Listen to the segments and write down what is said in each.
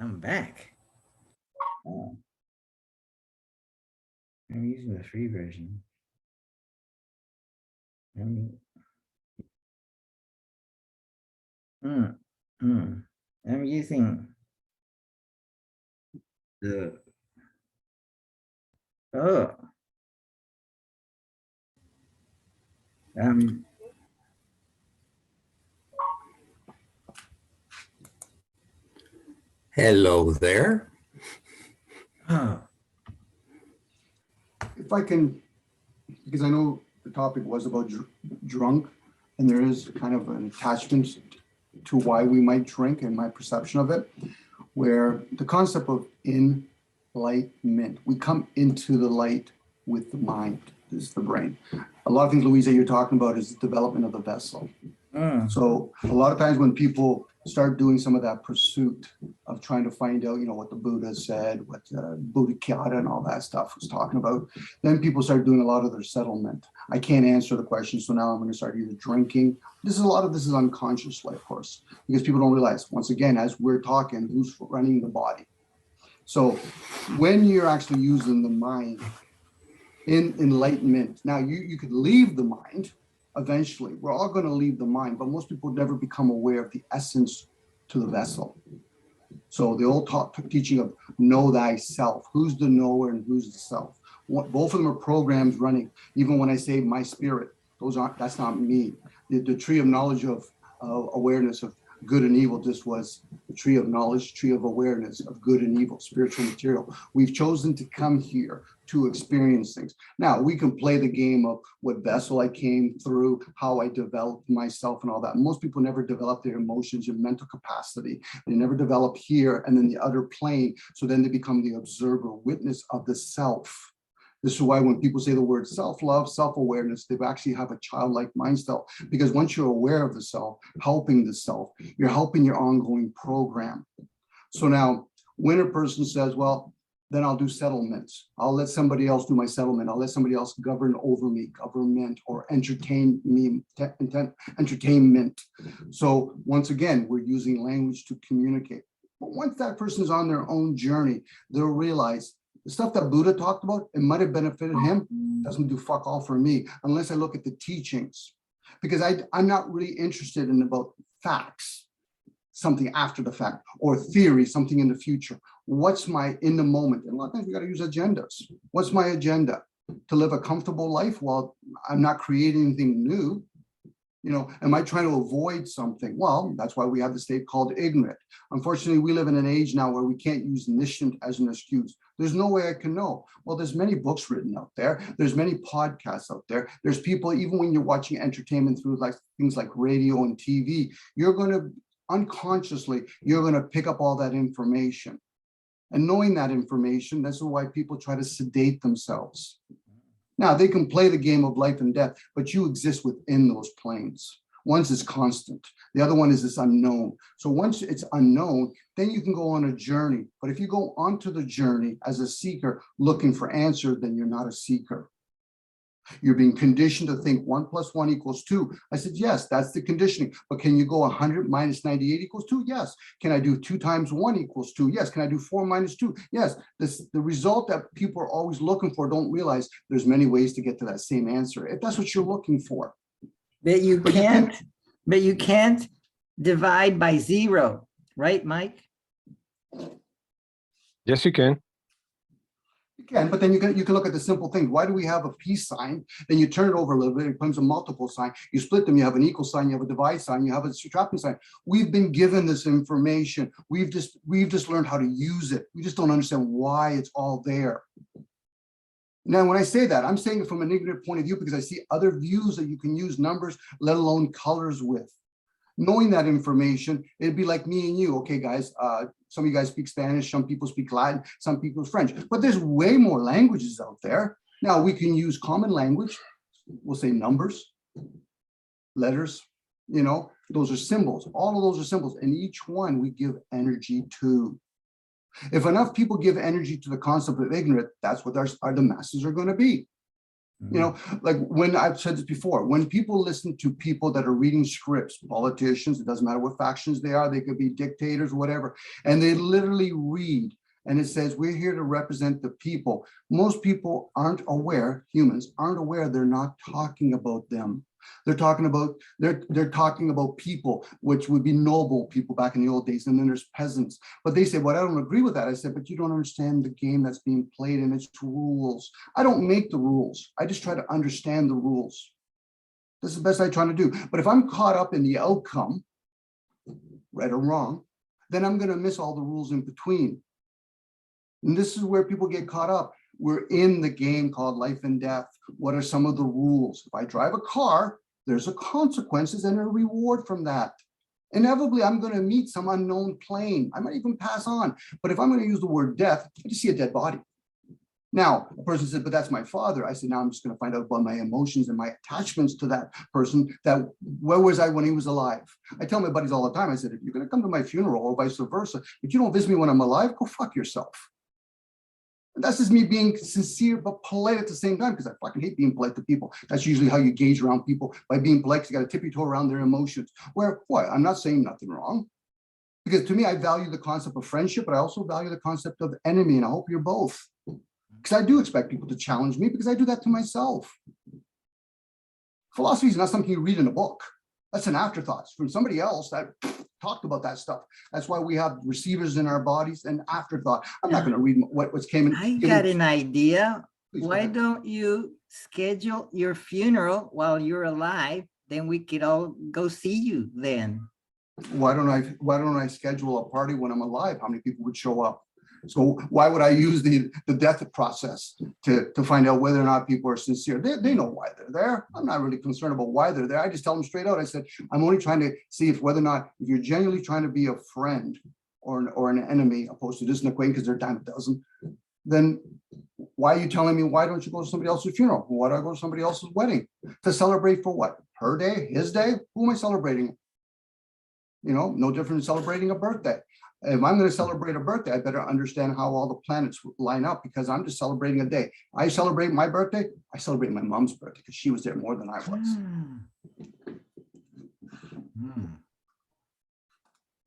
I'm back. Oh, I'm using the free version. I'm, mm, mm. I'm using the, oh, um, Hello there. oh, If I can, because I know the topic was about drunk, and there is kind of an attachment to why we might drink and my perception of it, where the concept of enlightenment, we come into the light with the mind, this is the brain. A lot of things, Louise, that you're talking about is the development of the vessel. mm, So a lot of times when people start doing some of that pursuit of trying to find out, what the Buddha said, what Buddha Kyata and all that stuff was talking about, then people start doing a lot of their settlement. I can't answer the question, so now I'm going to start either drinking. A lot of this is unconsciously, of course, because people don't realize, once again, as we're talking, who's running the body. So when you're actually using the mind in enlightenment, now you could leave the mind eventually. We're all going to leave the mind, but most people never become aware of the essence to the vessel. So the old teaching of know thyself, who's the knower and who's the self. Both of them are programs running. Even when I say my spirit, that's not me. The tree of knowledge of awareness of good and evil just was the tree of knowledge, tree of awareness of good and evil, spiritual material. We've chosen to come here to experience things. Now we can play the game of what vessel I came through, how I developed myself and all that. Most people never develop their emotions and mental capacity. They never develop here and then the other plane. So then they become the observer, witness of the self. This is why when people say the word self-love, self-awareness, they actually have a childlike mind still. Because once you're aware of the self, helping the self, you're helping your ongoing program. So now when a person says, well, then I'll do settlements. I'll let somebody else do my settlement. I'll let somebody else govern over me, government or entertain me, entertainment. So once again, we're using language to communicate. But once that person's on their own journey, they'll realize the stuff that Buddha talked about, it might have benefited him, doesn't do fuck all for me, unless I look at the teachings. Because I'm not really interested in about facts, something after the fact, or theory, something in the future. What's my in the moment? And a lot of times we got to use agendas. What's my agenda? To live a comfortable life while I'm not creating anything new. Am I trying to avoid something? Well, that's why we have the state called ignorant. Unfortunately, we live in an age now where we can't use niscient as an excuse. There's no way I can know. Well, there's many books written out there. There's many podcasts out there. There's people, even when you're watching entertainment through things like radio and TV, you're going to unconsciously, you're going to pick up all that information. And knowing that information, this is why people try to sedate themselves. Now, they can play the game of life and death, but you exist within those planes. One is constant. The other one is this unknown. So once it's unknown, then you can go on a journey. But if you go onto the journey as a seeker looking for answers, then you're not a seeker. You're being conditioned to think 1 + 1 = 2. I said, yes, that's the conditioning. But can you go 100 - 98 = 2? Yes. Can I do 2 × 1 = 2? Yes. Can I do 4 - 2? Yes. The result that people are always looking for, don't realize there's many ways to get to that same answer, if that's what you're looking for. but you can't divide by 0, right, Mike? Yes, you can. You can, but then you can look at the simple thing. Why do we have a peace sign? Then you turn it over a little bit, it becomes a multiple sign. You split them, you have an equal sign, you have a divide sign, you have a subtracting sign. We've been given this information. We've just learned how to use it. We just don't understand why it's all there. Now, when I say that, I'm saying it from an ignorant point of view because I see other views that you can use numbers, let alone colors with. Knowing that information, it'd be like me and you. Okay, guys, some of you guys speak Spanish, some people speak Latin, some people French, but there's way more languages out there. Now we can use common language. We'll say numbers, letters, those are symbols. All of those are symbols, and each one we give energy to. If enough people give energy to the concept of ignorant, that's what the masses are going to be. You know, like when I've said this before, when people listen to people that are reading scripts, politicians, it doesn't matter what factions they are, they could be dictators, whatever, and they literally read and it says, we're here to represent the people. Most people aren't aware, humans aren't aware they're not talking about them. They're talking about, they're talking about people, which would be noble people back in the old days. And then there's peasants. But they say, well, I don't agree with that. I said, but you don't understand the game that's being played and its rules. I don't make the rules. I just try to understand the rules. This is the best I try to do. But if I'm caught up in the outcome, right or wrong, then I'm going to miss all the rules in between. And this is where people get caught up. We're in the game called life and death. What are some of the rules? If I drive a car, there's a consequences and a reward from that. Inevitably, I'm going to meet some unknown plane. I might even pass on. But if I'm going to use the word death, I just see a dead body. Now, a person said, but that's my father. I said, now I'm just going to find out about my emotions and my attachments to that person. That where was I when he was alive? I tell my buddies all the time, I said, if you're going to come to my funeral or vice versa, but you don't visit me when I'm alive, go fuck yourself. And that's just me being sincere but polite at the same time, because I fucking hate being polite to people. That's usually how you gauge around people, by being polite, because you got to tip your toe around their emotions. Where, what? I'm not saying nothing wrong. Because to me, I value the concept of friendship, but I also value the concept of enemy, and I hope you're both. Because I do expect people to challenge me, because I do that to myself. Philosophy is not something you read in a book. That's an afterthought from somebody else that talked about that stuff. That's why we have receivers in our bodies and afterthought. I'm not going to read what's came in. I got an idea. Please, Why don't you schedule your funeral while you're alive? Then we could all go see you then. Why don't I schedule a party when I'm alive? How many people would show up? So why would I use the death process to find out whether or not people are sincere? They know why they're there. I'm not really concerned about why they're there. I just tell them straight out. I said, I'm only trying to see if whether or not, if you're genuinely trying to be a friend or an enemy, opposed to just an acquaintance, because they're a dime a dozen, then why are you telling me, why don't you go to somebody else's funeral? Why do I go to somebody else's wedding? To celebrate for what? Her day, his day? Who am I celebrating? You know, no different than celebrating a birthday. If I'm going to celebrate a birthday, I better understand how all the planets line up, because I'm just celebrating a day. I celebrate my birthday. I celebrate my mom's birthday because she was there more than I was.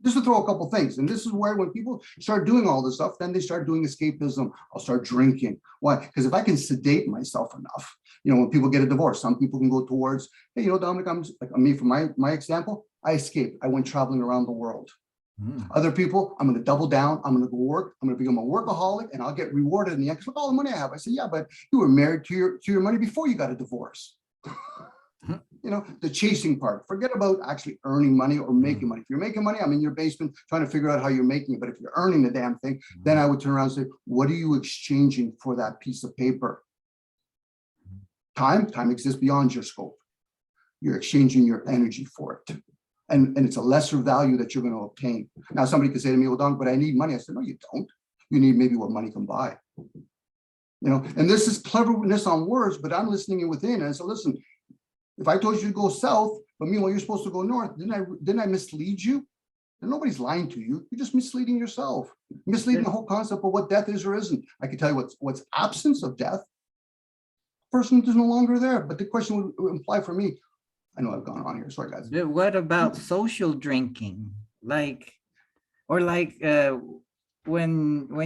Just to throw a couple things. And this is where when people start doing all this stuff, then they start doing escapism. I'll start drinking. Why? Because if I can sedate myself enough, you know, when people get a divorce, some people can go towards, hey, you know, Dominic, I'm just, like me, for my example, I escaped. I went traveling around the world. Other people, I'm going to double down. I'm going to go work. I'm going to become a workaholic, and I'll get rewarded in the end. Look, all the money I have. I said, yeah, but you were married to your money before you got a divorce. You know, the chasing part. Forget about actually earning money or making money. If you're making money, I'm in your basement trying to figure out how you're making it. But if you're earning the damn thing, then I would turn around and say, what are you exchanging for that piece of paper? Time exists beyond your scope. You're exchanging your energy for it. And it's a lesser value that you're going to obtain. Now, somebody could say to me, well, Don, but I need money. I said, no, you don't. You need maybe what money can buy. You know, and this is cleverness on words, but I'm listening in within. And I said, listen, if I told you to go south, but meanwhile, you're supposed to go north, didn't I mislead you? And nobody's lying to you. You're just misleading yourself, misleading the whole concept of what death is or isn't. I can tell you what's absence of death. Person is no longer there. But the question would imply for me, I know I've gone on here. Sorry, guys. But what about social drinking? When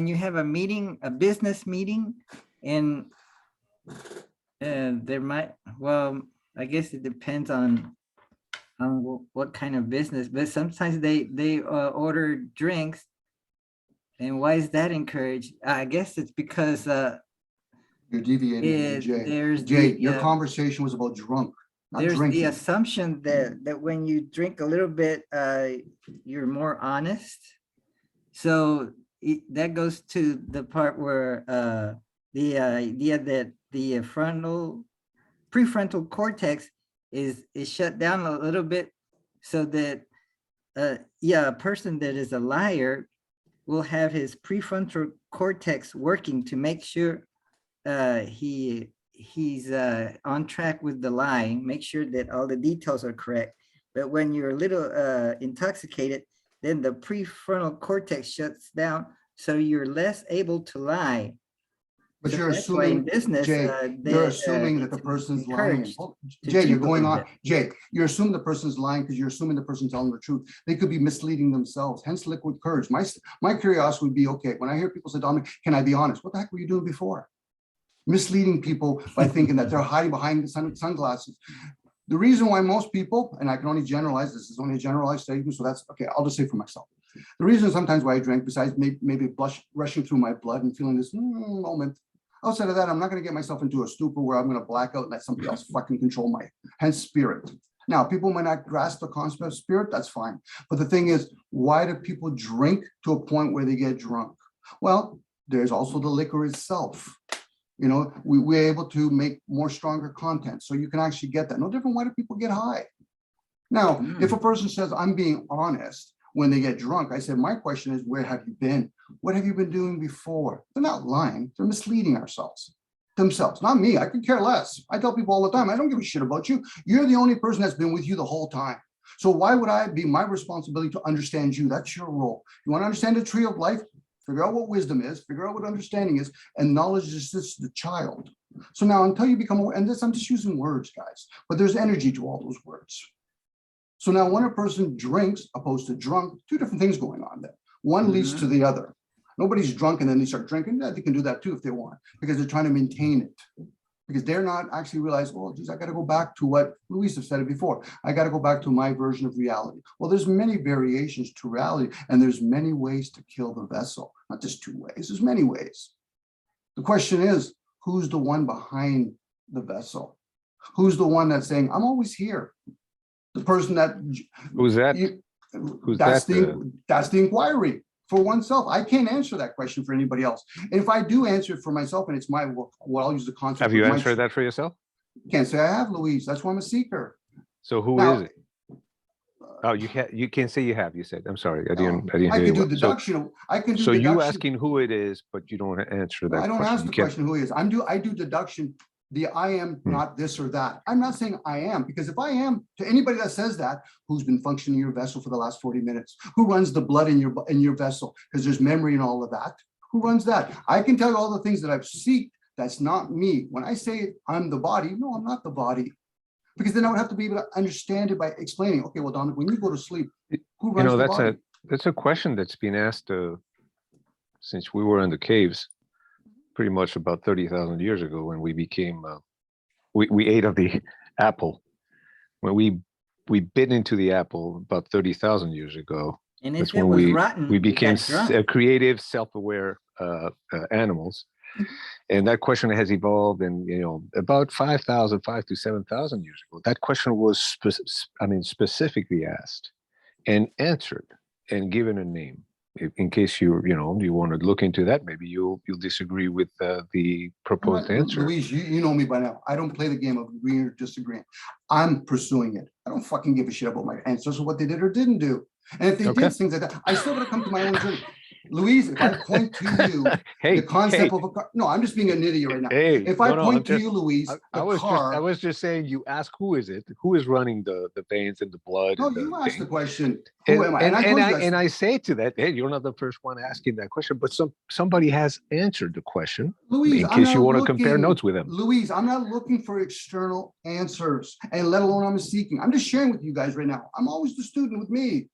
you have a meeting, a business meeting, and there might, well, I guess it depends on what kind of business, but sometimes they order drinks. And why is that encouraged? I guess it's because You're deviating, Jay. There's Jay, your conversation was about drunk. There's drinking. the assumption that when you drink a little bit, you're more honest. So that goes to the part where the idea that the prefrontal cortex is shut down a little bit, so that a person that is a liar will have his prefrontal cortex working to make sure he's on track with the lie, make sure that all the details are correct. But when you're a little intoxicated, then the prefrontal cortex shuts down, so you're less able to lie. But So you're that's why in assuming, business, Jay, you're assuming that the it's person's lying. encouraged Oh, to Jay, you're keep a going little on, bit. Jay, you're assuming the person's lying because you're assuming the person's telling the truth. They could be misleading themselves, hence liquid courage. My curiosity would be, okay, when I hear people say, Dominic, can I be honest? What the heck were you doing before? Misleading people by thinking that they're hiding behind the sunglasses. The reason why most people, and I can only generalize, this is only a generalized statement, so that's okay, I'll just say for myself. The reason sometimes why I drink, besides maybe blush rushing through my blood and feeling this moment, outside of that, I'm not going to get myself into a stupor where I'm going to black out and let somebody else fucking control my, hence spirit. Now, people might not grasp the concept of spirit, that's fine. But the thing is, why do people drink to a point where they get drunk? Well, there's also the liquor itself. You know, we're able to make more stronger content. So you can actually get that. No different, why do people get high? Now, if a person says, I'm being honest, when they get drunk, I said, my question is, where have you been? What have you been doing before? They're not lying, they're misleading themselves, not me. I could care less. I tell people all the time, I don't give a shit about you. You're the only person that's been with you the whole time. So why would I be my responsibility to understand you? That's your role. You want to understand the tree of life? Figure out what wisdom is, figure out what understanding is, and knowledge is just the child. So now until you become aware, and this, I'm just using words, guys, but there's energy to all those words. So now when a person drinks opposed to drunk, two different things going on there. One leads to the other. Nobody's drunk and then they start drinking. Yeah, they can do that too if they want, because they're trying to maintain it. Because they're not actually realizing, oh, geez, I got to go back to what Louise have said it before. I got to go back to my version of reality. Well, there's many variations to reality, and there's many ways to kill the vessel. Not just two ways, there's many ways. The question is, who's the one behind the vessel? Who's the one that's saying, I'm always here? The person that Who's that? That's the inquiry for oneself. I can't answer that question for anybody else. And if I do answer it for myself, and it's my, well, I'll use the concept. Have you answered that for yourself? Can't say I have, Louise. That's why I'm a seeker. So who is it? Oh, you can't say you have. You said. I'm sorry. I didn't hear I can you do well. deduction. I can do so deduction. you asking who it is, but you don't answer that. I don't question. ask the question who he is. I do deduction. I am not this or that. I'm not saying I am, because if I am, to anybody that says that, who's been functioning in your vessel for the last 40 minutes, who runs the blood in your vessel, because there's memory and all of that, who runs that? I can tell you all the things that I've seen. That's not me. When I say I'm the body, no, I'm not the body, because then I would have to be able to understand it by explaining. Okay, well, Dominic, when you go to sleep, who runs the body? That's a question that's been asked since we were in the caves. Pretty much about 30,000 years ago, when we became, we ate of the apple. When we bit into the apple about 30,000 years ago. And that's if it when was rotten, we became got drunk. creative, self-aware animals. And that question has evolved, and about 5 to 7,000 years ago, that question was specifically asked and answered and given a name. In case you want to look into that, maybe you'll disagree with the proposed answer. Louise, you know me by now. I don't play the game of agreeing or disagreeing. I'm pursuing it. I don't fucking give a shit about my ancestors or what they did or didn't do. And if they did things like that, I still got to come to my own journey. Louise, if I point to you the concept of a car, no, I'm just being an idiot right now. If I point to you, Louise, I was just saying, you ask who is it? Who is running the veins and the blood? No, you asked the question. Who am I? And I say to that, hey, you're not the first one asking that question, but somebody has answered the question. Louise, in case you want to compare notes with them. Louise, I'm not looking for external answers, and let alone I'm seeking. I'm just sharing with you guys right now. I'm always the student with me.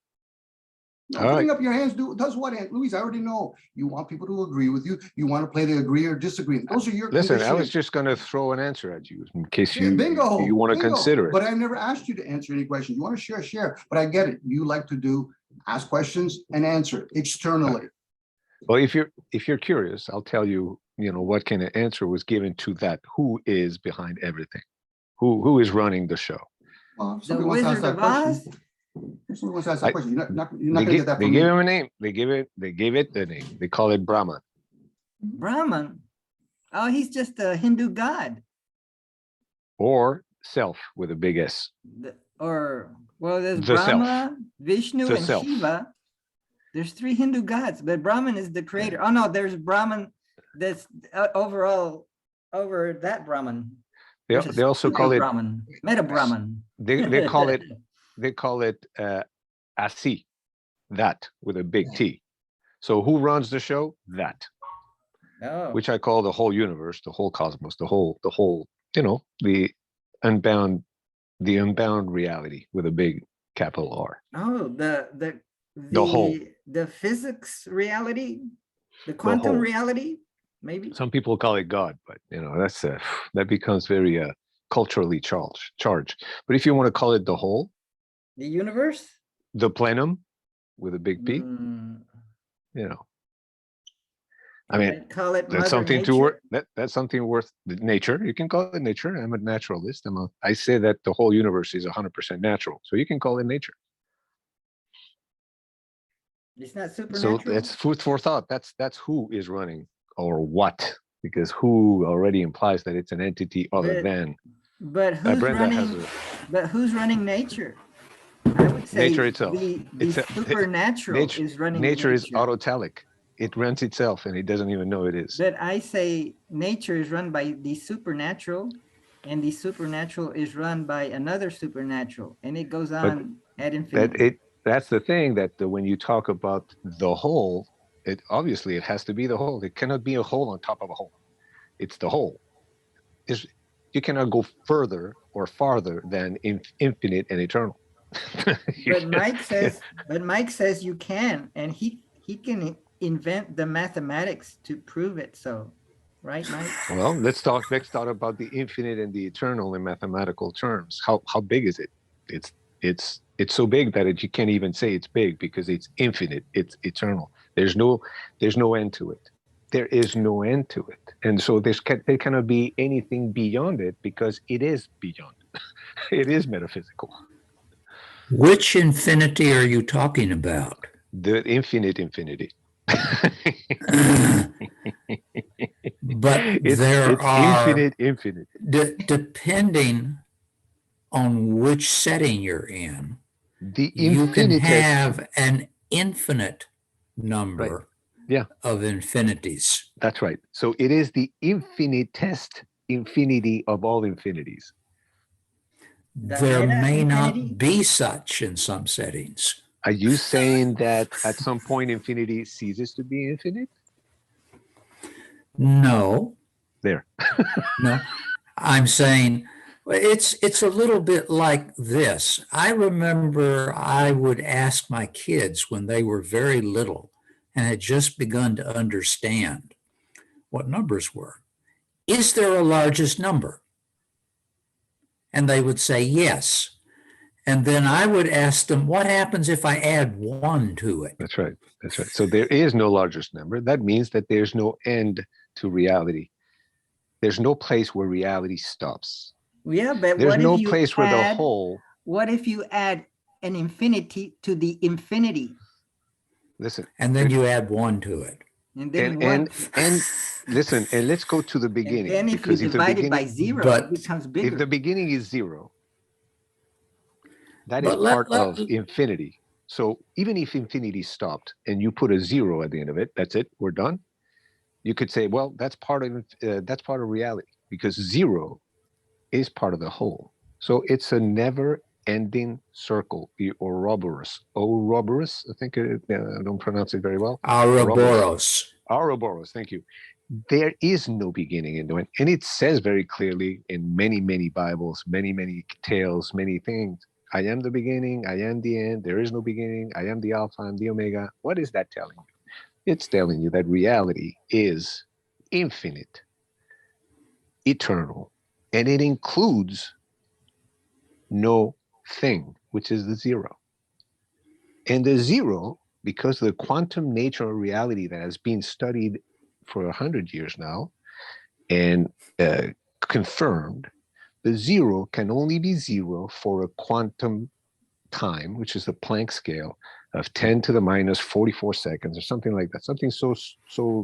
Putting up your hands does what, Aunt Louise? I already know. You want people to agree with you. You want to play the agree or disagree. Those are your Listen, I was just going to throw an answer at you in case you bingo, want to consider it. But I never asked you to answer any questions. You want to share. But I get it. You like to ask questions and answer externally. Well, if you're curious, I'll tell you, what kind of answer was given to that. Who is behind everything? Who is running the show? Well, somebody wants to ask that question. Somebody wants to ask that question. You're not going to get that from me. They give him a name. They give it a name. They call it Brahman. Brahman. Oh, he's just a Hindu god. Or self with a big S. There's Brahma, Vishnu, and Shiva. There's 3 Hindu gods, but Brahman is the creator. Oh no, there's Brahman that's over that Brahman. They also call it Brahman, Meta Brahman. They call it Asi, that with a big T. So who runs the show? That. Oh, which I call the whole universe, the whole cosmos, the whole, the unbound, the unbound reality with a big capital R. oh, The whole, the physics reality, the the quantum whole. reality, maybe Some people call it God, but that's that becomes very culturally charged. But if you want to call it the whole, the universe. the plenum with a big P, Mm, you know, I you mean, might call it that's Mother something to work. Nature. That's something worth nature. You can call it nature. I'm a naturalist. I say that the whole universe is 100% natural, so you can call it nature. It's not So supernatural. that's food for thought. That's who is running or what, because who already implies that it's an entity other But than. but who's Brenda has running? But who's running nature? I would say nature itself. the supernatural Nature. is running Nature is nature. autotelic. It runs itself, and it doesn't even know it is. But I say nature is run by the supernatural, and the supernatural is run by another supernatural, and it goes But on ad infinitum. that's the thing, that when you talk about the whole, it obviously it has to be the whole. It cannot be a hole on top of a hole. It's the whole. You cannot go further or farther than infinite and eternal. But Mike says you can, and he can invent the mathematics to prove it. So, right, Mike? Well, let's talk about the infinite and the eternal in mathematical terms. How big is it? It's so big that you can't even say it's big, because it's infinite. It's eternal. There's no end to it. There is no end to it, and so there cannot be anything beyond it, because it is beyond. It is metaphysical. Which infinity are you talking about? The infinity. But it's there are infinite. Depending on which setting you're in, The you can infinitest. have an infinite number Right. Yeah. of infinities. That's right. So it is the infinitest infinity of all infinities. There may infinity? not be such in some settings. Are you saying that at some point infinity ceases to be infinite? No, There. no. I'm saying it's a little bit like this. I remember I would ask my kids when they were very little and had just begun to understand what numbers were. Is there a largest number? And they would say yes. And then I would ask them, what happens if I add 1 to it? That's right. That's right. So there is no largest number. That means that there's no end to reality. There's no place where reality stops. Yeah, but There's what no if you place where the add? whole. What if you add an infinity to the infinity? Listen. And then you add 1 to it. And then and listen, and let's go to the beginning. And then if you divide it by 0, it becomes bigger. If the beginning is 0, that is But part of infinity. So even if infinity stopped and you put a 0 at the end of it, that's it, we're done. You could say, well, that's part of reality, because 0 is part of the whole. So it's a never-ending circle. The Ouroboros, I think I don't pronounce it very well. Ouroboros. Thank you. There is no beginning and no end, and it says very clearly in many, many Bibles, many tales, many things. I am the beginning. I am the end. There is no beginning. I am the Alpha. I'm the Omega. What is that telling you? It's telling you that reality is infinite, eternal, and it includes no thing, which is the 0. And the 0, because of the quantum nature of reality that has been studied for 100 years now and confirmed, the 0 can only be 0 for a quantum time, which is the Planck scale of 10 to the minus 44 seconds or something like that. Something so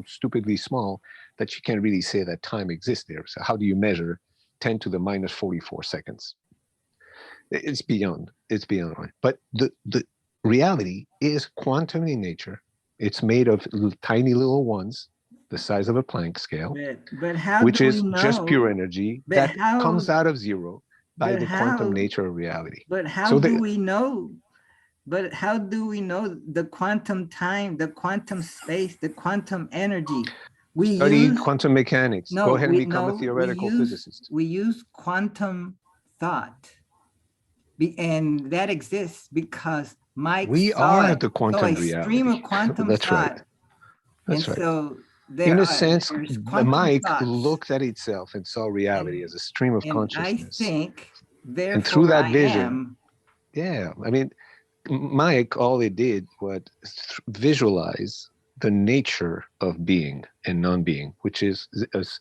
stupidly small that you can't really say that time exists there. So how do you measure 10 to the minus 44 seconds? It's beyond. But the reality is quantum in nature. It's made of tiny little ones, the size of a Planck scale, but how which do is we know? just pure energy that comes out of 0 by the quantum nature of reality. But how do we know? But how do we know the quantum time, the quantum space, the quantum energy? We Study use, quantum mechanics. no, Go ahead and we, become a no, theoretical we use, physicist. we use quantum thought. And that exists because Mike We saw are it. the So quantum a stream reality. of quantum That's right. thought. That's And right. so In a sense, there's the quantum Mike thoughts. looked at itself and saw reality as a stream of And I consciousness. think, And through therefore that I vision, am. yeah, I mean, Mike, all it did was visualize the nature of being and non-being, which is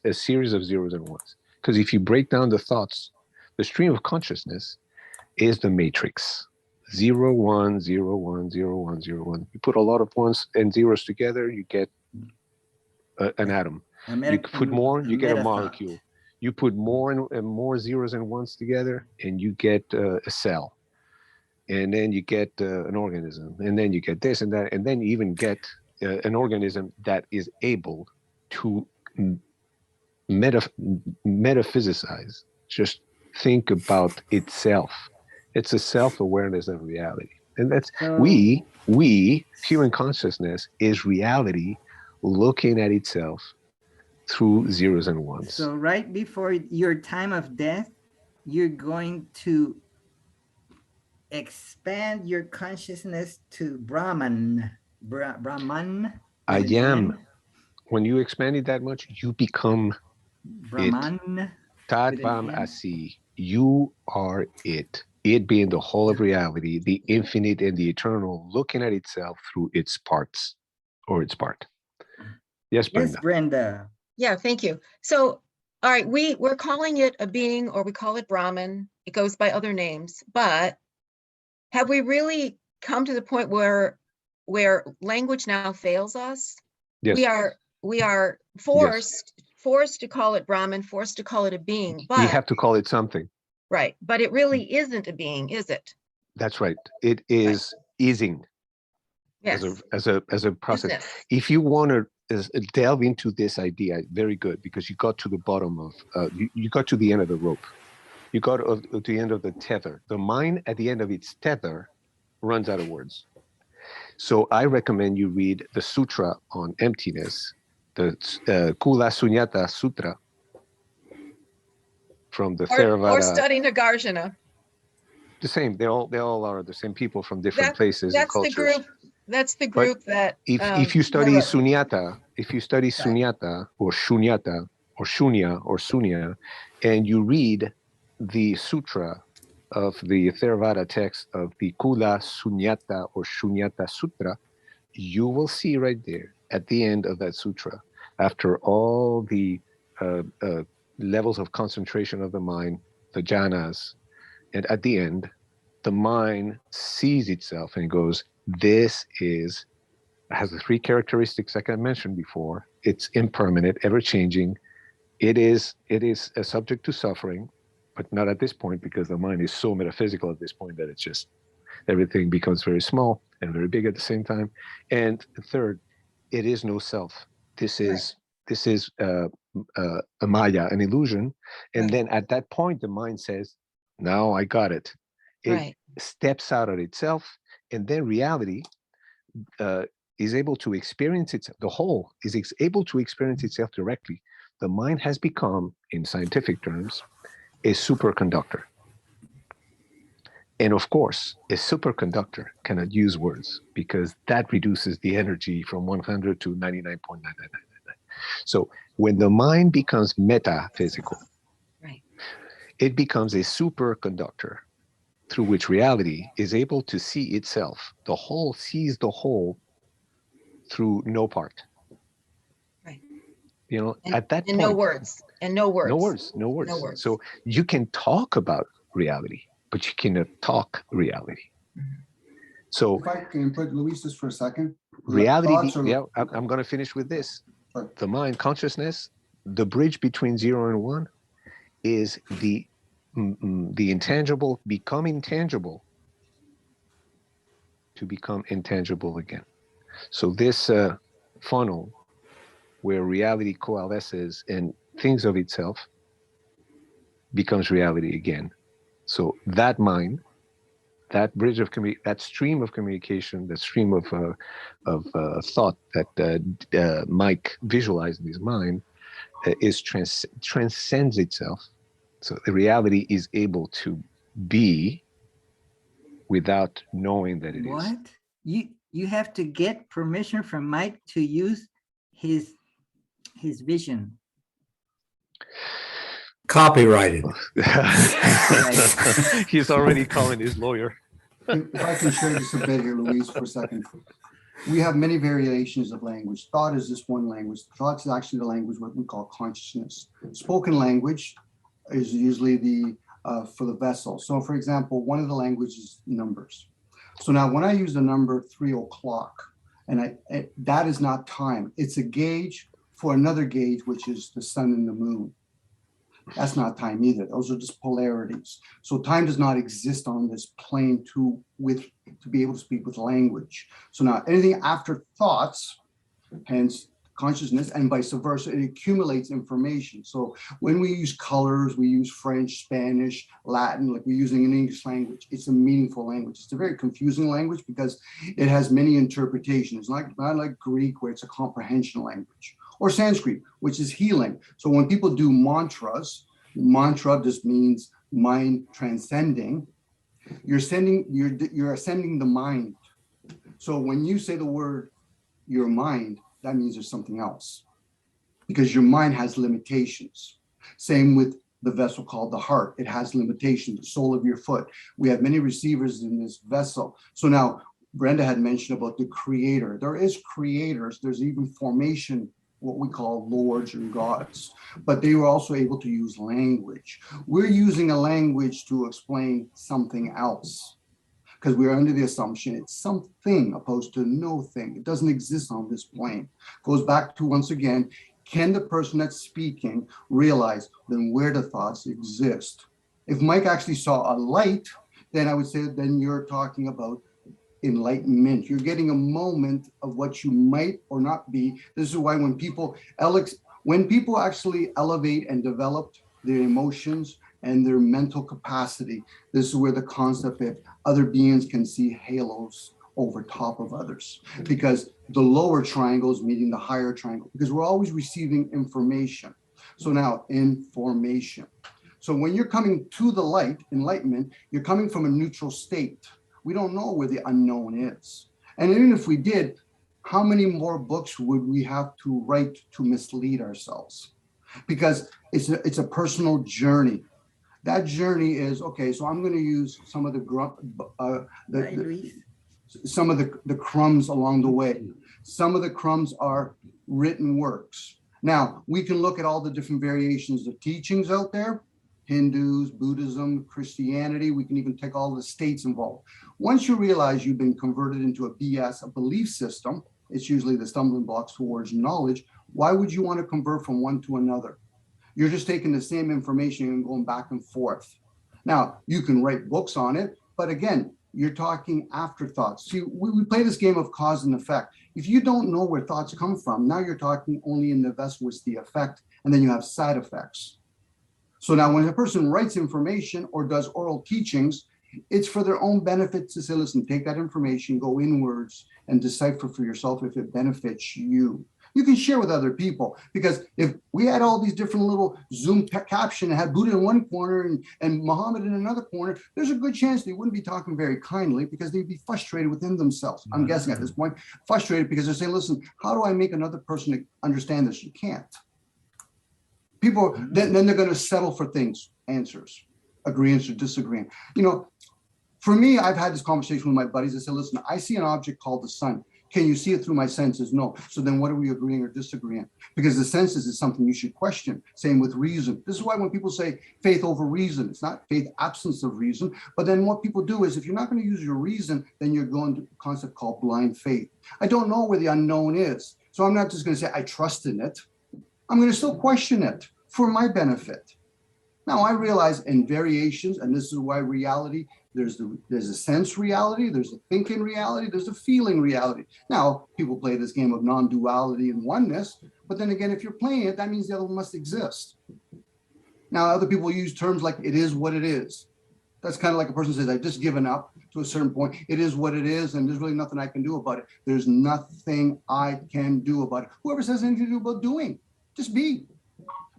a series of zeros and ones. Because if you break down the thoughts, the stream of consciousness is the matrix. 0, 1, 0, 1, 0, 1, 0, 1. You put a lot of ones and zeros together, you get an atom. You put more, you get a molecule. You put more and more zeros and ones together, and you get a cell. And then you get an organism, and then you get this and that, and then you even get an organism that is able to metaphysicize, just think about itself. It's a self-awareness of reality. And that's we, human consciousness is reality looking at itself through zeros and ones. So right before your time of death, you're going to expand your consciousness to Brahman. Brahman. I am. When you expand it that much, you become Brahman. it. Tatvam Asi. You are it. It being the whole of reality, the infinite and the eternal, looking at itself through its parts or its part. Yes, Brenda. Yes, Brenda. Yeah, thank you. So, all right, we're calling it a being, or we call it Brahman. It goes by other names, but have we really come to the point where language now fails us? Yes. We are forced to call it Brahman, forced to call it a being. But you have to call it something. Right, but it really isn't a being, is it? That's right. It is easing. Yes. As a process. Business. If you want to delve into this idea, very good, because you got to the bottom of you got to the end of the rope. You got to the end of the tether. The mind at the end of its tether runs out of words. So I recommend you read the sutra on emptiness, the Kula Sunyata Sutra from the Theravada. Or study Nagarjuna. The same. They all are the same people from different places and cultures. That's the group that. If you study Sunyata, Sunyata or Shunyata or Shunya or Sunya, and you read the sutra of the Theravada text of the Kula Sunyata or Shunyata Sutra, you will see right there at the end of that sutra, after all the levels of concentration of the mind, the jhanas, and at the end, the mind sees itself and goes, this has the three characteristics like I mentioned before. It's impermanent, ever-changing. It is subject to suffering, but not at this point, because the mind is so metaphysical at this point that it's just everything becomes very small and very big at the same time. And third, it is no self. This is a maya, an illusion. And then at that point, the mind says, now I got it. It steps out of itself, and then reality is able to experience itself. The whole is able to experience itself directly. The mind has become, in scientific terms, a superconductor. And of course, a superconductor cannot use words, because that reduces the energy from 100 to 99.9999. So when the mind becomes metaphysical, it becomes a superconductor through which reality is able to see itself. The whole sees the whole through no part. Right. You know, at that point. No words. No words. No words. So you can talk about reality, but you cannot talk reality. Mm-hmm. So if I can put Luis just for a second. Reality, I'm going to finish with this. Sure. The mind, consciousness, the bridge between 0 and 1 is the intangible become intangible to become intangible again. So this funnel where reality coalesces and thinks of itself becomes reality again. So that mind that bridge of that stream of communication, that stream of thought that Mike visualized in his mind transcends itself. So the reality is able to be without knowing that it is. What? You have to get permission from Mike to use his vision. Copyrighted. He's already calling his lawyer. If I can share just a bit here, Louise, for a second. We have many variations of language. Thought is just one language. Thought is actually the language, what we call consciousness. Spoken language is usually the for the vessel. So for example, one of the languages is numbers. So now when I use the number 3 o'clock, and that is not time. It's a gauge for another gauge, which is the sun and the moon. That's not time either. Those are just polarities. So time does not exist on this plane to be able to speak with language. So now anything after thoughts, hence consciousness, and vice versa, it accumulates information. So when we use colors, we use French, Spanish, Latin, like we're using an English language, it's a meaningful language. It's a very confusing language because it has many interpretations, not like Greek where it's a comprehension language, or Sanskrit, which is healing. So when people do mantras, mantra just means mind transcending. You're ascending the mind. So when you say the word your mind, that means there's something else, because your mind has limitations. Same with the vessel called the heart. It has limitations, the sole of your foot. We have many receivers in this vessel. So now Brenda had mentioned about the creator. There is creators. There's even formation, what we call lords and gods, but they were also able to use language. We're using a language to explain something else, because we're under the assumption it's something opposed to no thing. It doesn't exist on this plane. Goes back to, once again, can the person that's speaking realize then where the thoughts exist? If Mike actually saw a light, then I would say then you're talking about enlightenment. You're getting a moment of what you might or not be. This is why when people actually elevate and develop their emotions and their mental capacity, this is where the concept of other beings can see halos over top of others, because the lower triangle is meeting the higher triangle, because we're always receiving information. So now information. So when you're coming to the light, enlightenment, you're coming from a neutral state. We don't know where the unknown is. And even if we did, how many more books would we have to write to mislead ourselves? Because it's a personal journey. That journey is, okay, so I'm going to use some of the crumbs along the way. Some of the crumbs are written works. Now, we can look at all the different variations of teachings out there, Hindus, Buddhism, Christianity. We can even take all the states involved. Once you realize you've been converted into a BS, a belief system, it's usually the stumbling blocks towards knowledge. Why would you want to convert from one to another? You're just taking the same information and going back and forth. Now, you can write books on it, but again, you're talking afterthoughts. See, we play this game of cause and effect. If you don't know where thoughts come from, now you're talking only in the vessel with the effect, and then you have side effects. So now when a person writes information or does oral teachings, it's for their own benefit to say, listen, take that information, go inwards and decipher for yourself if it benefits you. You can share with other people, because if we had all these different little Zoom caption and had Buddha in one corner and Muhammad in another corner, there's a good chance they wouldn't be talking very kindly, because they'd be frustrated within themselves. I'm guessing at this point, frustrated because they're saying, listen, how do I make another person understand this? You can't. People, then they're going to settle for things, answers, agreeance or disagreeing. You know, for me, I've had this conversation with my buddies. I said, listen, I see an object called the sun. Can you see it through my senses? No. So then what are we agreeing or disagreeing? Because the senses is something you should question. Same with reason. This is why when people say faith over reason, it's not faith absence of reason. But then what people do is, if you're not going to use your reason, then you're going to a concept called blind faith. I don't know where the unknown is. So I'm not just going to say I trust in it. I'm going to still question it for my benefit. Now I realize in variations, and this is why reality, there's a sense reality, there's a thinking reality, there's a feeling reality. Now people play this game of non-duality and oneness, but then again, if you're playing it, that means the other one must exist. Now other people use terms like it is what it is. That's kind of like a person says, I've just given up. to a certain point. It is what it is, and there's really nothing I can do about it. There's nothing I can do about it. Whoever says anything to do about doing, just be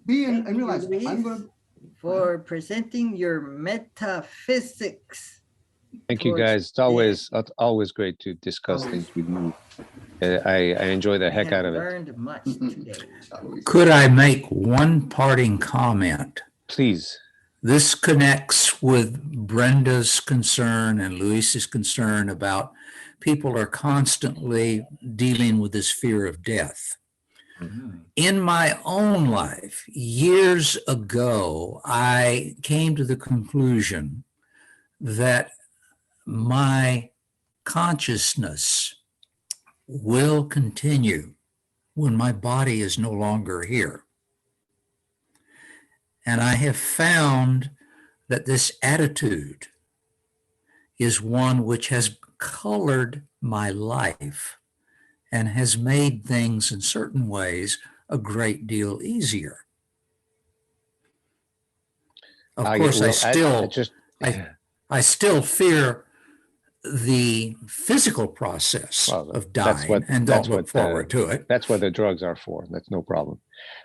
and Thank you, realize Luis, I'm going to. for presenting your metaphysics. Thank you, towards guys. It's always great to discuss things with you. I enjoy the heck I out of it. learned much today. Could I make one parting comment? Please. This connects with Brenda's concern and Luis's concern about people are constantly dealing with this fear of death. Mhm. In my own life, years ago, I came to the conclusion that my consciousness will continue when my body is no longer here. And I have found that this attitude is one which has colored my life and has made things in certain ways a great deal easier. Of course, I still fear the physical process of dying and don't look forward to it. That's what the drugs are for. That's no problem.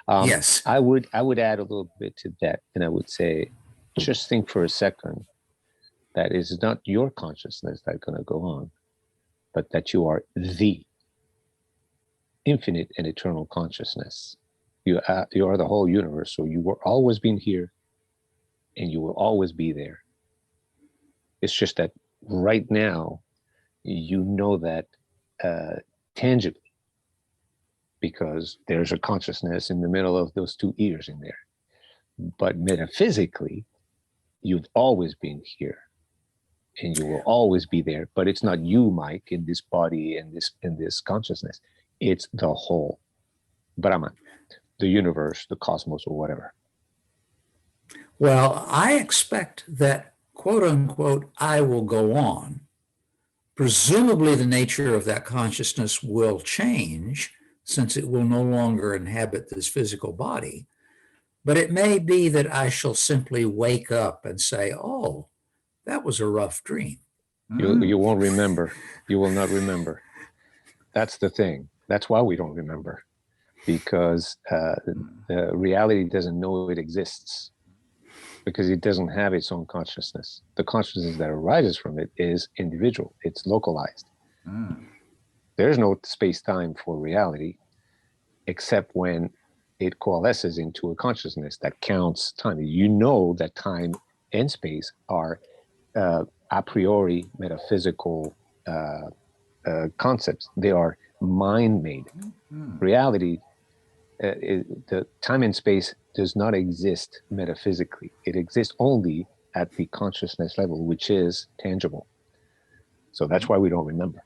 Yes. I would add a little bit to that, and I would say, just think for a second that it's not your consciousness that's going to go on, but that you are the infinite and eternal consciousness. You are the whole universe, so you were always been here, and you will always be there. It's just that right now, you know that tangibly, because there's a consciousness in the middle of those two ears in there. But metaphysically, you've always been here, and you will always be there. But it's not you, Mike, in this body and in this consciousness. It's the whole Brahman, the universe, the cosmos, or whatever. Well, I expect that, quote unquote, I will go on. Presumably the nature of that consciousness will change since it will no longer inhabit this physical body. But it may be that I shall simply wake up and say, oh, that was a rough dream. You won't remember. You will not remember. That's the thing. That's why we don't remember, because the reality doesn't know it exists, because it doesn't have its own consciousness. The consciousness that arises from it is individual. It's localized. There's no space-time for reality, except when it coalesces into a consciousness that counts time. You know that time and space are a priori metaphysical concepts. They are mind-made. Reality, the time and space does not exist metaphysically. It exists only at the consciousness level, which is tangible. So that's why we don't remember.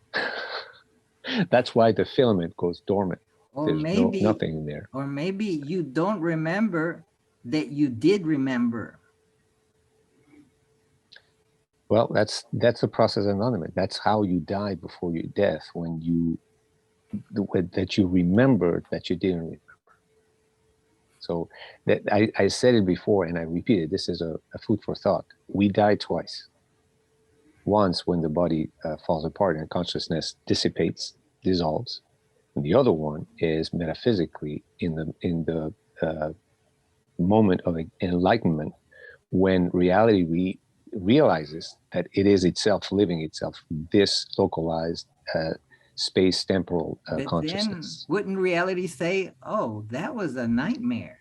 That's why the filament goes dormant. Or There's maybe nothing in there. Or maybe you don't remember that you did remember. Well, that's the process of enlightenment. That's how you die before your death, when that you remembered that you didn't remember. So that I said it before, and I repeat it. This is a food for thought. We die twice. Once when the body falls apart and consciousness dissipates, dissolves, and the other one is metaphysically in the moment of enlightenment, when reality realizes that it is itself living itself, this localized space temporal But consciousness. then wouldn't reality say, oh, that was a nightmare?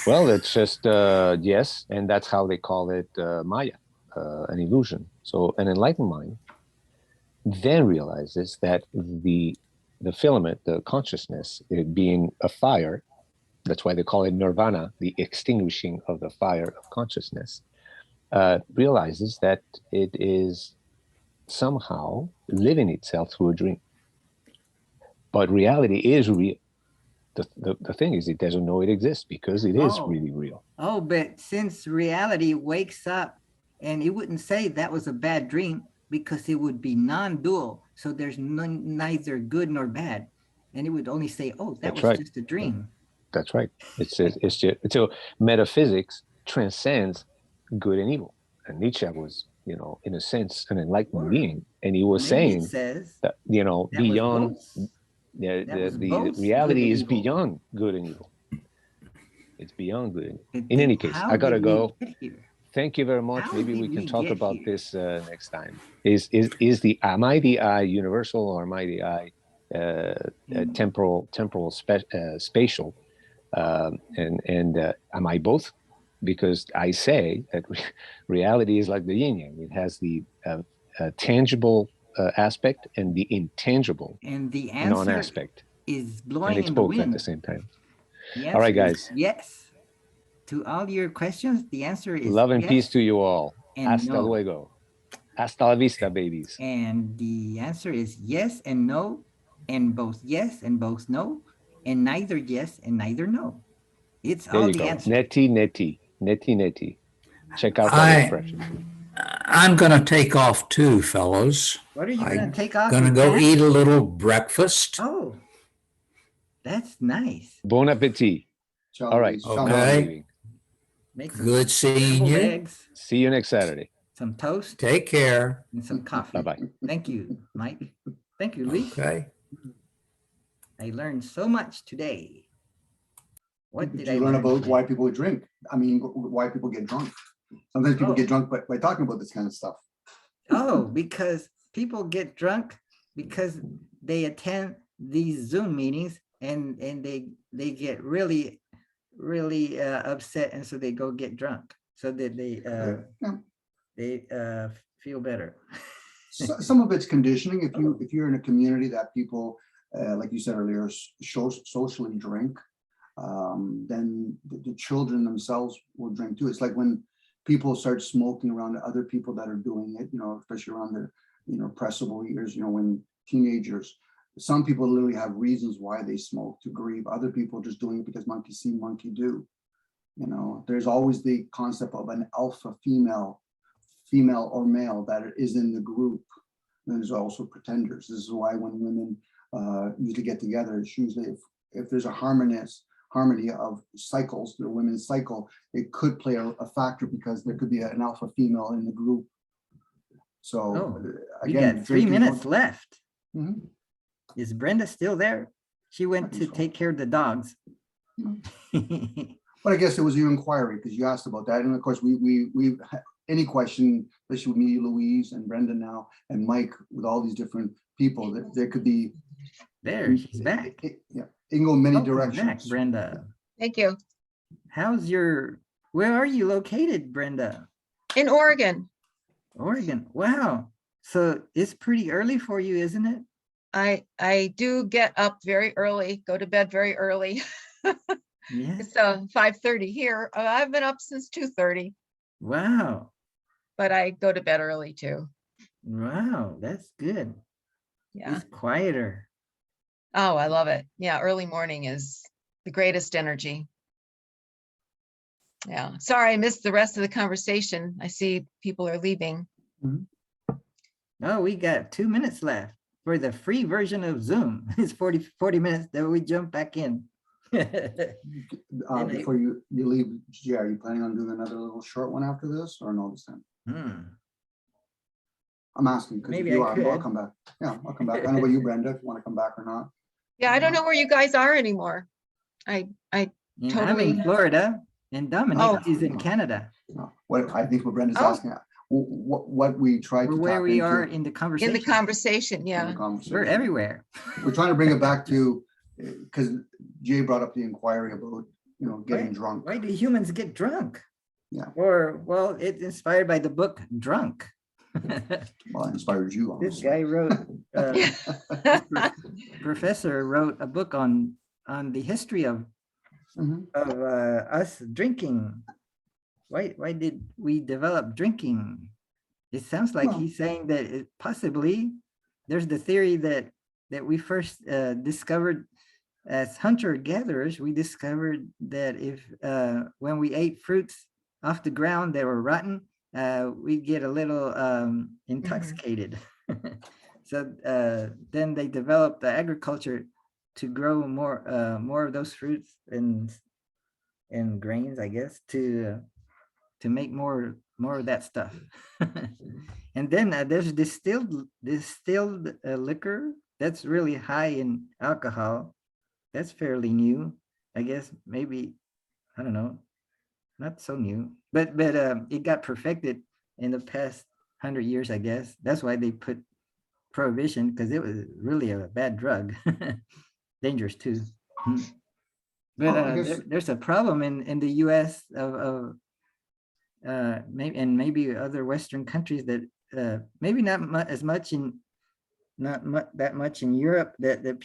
Well, it's just yes, and that's how they call it Maya, an illusion. So an enlightened mind then realizes that the filament, the consciousness, it being a fire, that's why they call it nirvana, the extinguishing of the fire of consciousness, realizes that it is somehow living itself through a dream. But reality is real. The thing is, it doesn't know it exists because it is really real. Oh, but since reality wakes up, and it wouldn't say that was a bad dream, because it would be non-dual. So there's neither good nor bad. And it would only say, oh, that was just a dream. That's right. It's just, so metaphysics transcends good and evil. And Nietzsche was you know, in a sense, an enlightened being, and he was Maybe it saying says that, you know, that was beyond both. the That was the both good reality and is evil. beyond good and evil. It's beyond good and evil. But In then any case, how I gotta did we go. get here? Thank you very much. How Maybe did we can we talk get about here? this next time. Is the am I the I universal, or am I the I temporal spatial? And am I both? Because I say that reality is like the yin yang. It has the tangible aspect and the intangible And the non answer aspect, is and blowing it's in the both at the wind. same time. The All right, answer is guys. yes. To all your questions, the answer is Love and yes peace to you all. and Hasta no. luego. Hasta la vista, babies. And the answer is yes and no, and both yes and both no, and neither yes and neither no. It's There all you the go. answer. Neti. Check out that expression. I'm going to take off too, fellows. What are you going I'm to take off? going to your go pants? eat a little breakfast. Oh, that's nice. Bon appetit. Ciao, All right. Luis. Okay. Ciao, Now I'm Luis. leaving. Make some Good seeing scrambled you. eggs, See you next Saturday. some toast, Take care. and some coffee. Bye-bye. Thank you, Mike. Thank you, Luis. Okay. I learned so much today. What Did did I you learn learn about today? why people drink? I mean, why people get drunk. Sometimes people Oh. get drunk by talking about this kind of stuff. Oh, because people get drunk because they attend these Zoom meetings and they get really upset, and so they go get drunk so that they feel better. Some of it's conditioning. If you're in a community that people, like you said earlier, socially drink, then the children themselves will drink too. It's like when people start smoking around other people that are doing it, you know, especially around their, you know, pressable years, you know, when teenagers, some people literally have reasons why they smoke to grieve. Other people are just doing it because monkey see, monkey do. You know, there's always the concept of an alpha female or male that is in the group. And there's also pretenders. This is why when women usually get together, it's usually if there's a harmony of cycles, the women's cycle, it could play a factor because there could be an alpha female in the group. So Oh, we again, got 3 minutes left. Mhm. Is Brenda still there? She went to take care of the dogs. But I guess it was your inquiry because you asked about that, and of course we any question, especially with me, Louise, and Brenda now, and Mike, with all these different people, that there could be. There, she's back. Yeah, it can go many Welcome directions. back, Brenda. Thank you. Where are you located, Brenda? In Oregon, Oregon. Wow. So it's pretty early for you, isn't it? I do get up very early, go to bed very early. Yeah. It's 5:30 here. I've been up since 2:30, Wow. but I go to bed early too. Wow. That's good. Yeah. It's quieter. Oh, I love it. Yeah, early morning is the greatest energy. Yeah. Sorry, I missed the rest of the conversation. I see people are leaving. Oh, we got 2 minutes left for the free version of Zoom. It's 40 minutes, then we jump back in. Before you leave, yeah, are you planning on doing another little short one after this or no this time? I'm asking because if Maybe you I are, could. I'll come back. Yeah, I'll come back. I don't know about you, Brenda, if you want to come back or not. Yeah, I don't know where you guys are anymore. I And I'm totally. in Florida and Dominic Oh. is in Canada. No. What I think what Brenda's Oh. asking, what we tried We're to where tap we are into in the In conversation. the conversation, in the yeah. conversation. We're everywhere. We're trying to bring it back to, because Jay brought up the inquiry about, you know, getting drunk. Why do humans get drunk? Yeah. Or, well, it's inspired by the book Drunk. Well, it inspired you. This Honestly. guy wrote, professor wrote a book on the history of Mhm. us drinking. Why did we develop drinking? It sounds like Well- he's saying that possibly there's the theory that we first discovered as hunter-gatherers. We discovered that if when we ate fruits off the ground that were rotten, we get a little intoxicated. So then they developed the agriculture to grow more of those fruits and grains, I guess, to make more more of that stuff. And then there's distilled liquor that's really high in alcohol. That's fairly new, I guess. Maybe, I don't know, not so new, but it got perfected in the past 100 years, I guess. That's why they put prohibition, because it was really a bad drug, dangerous too. But Well, I guess- there's a problem in the U.S. of maybe, and maybe other Western countries, that maybe not as much in, not that much in Europe, that people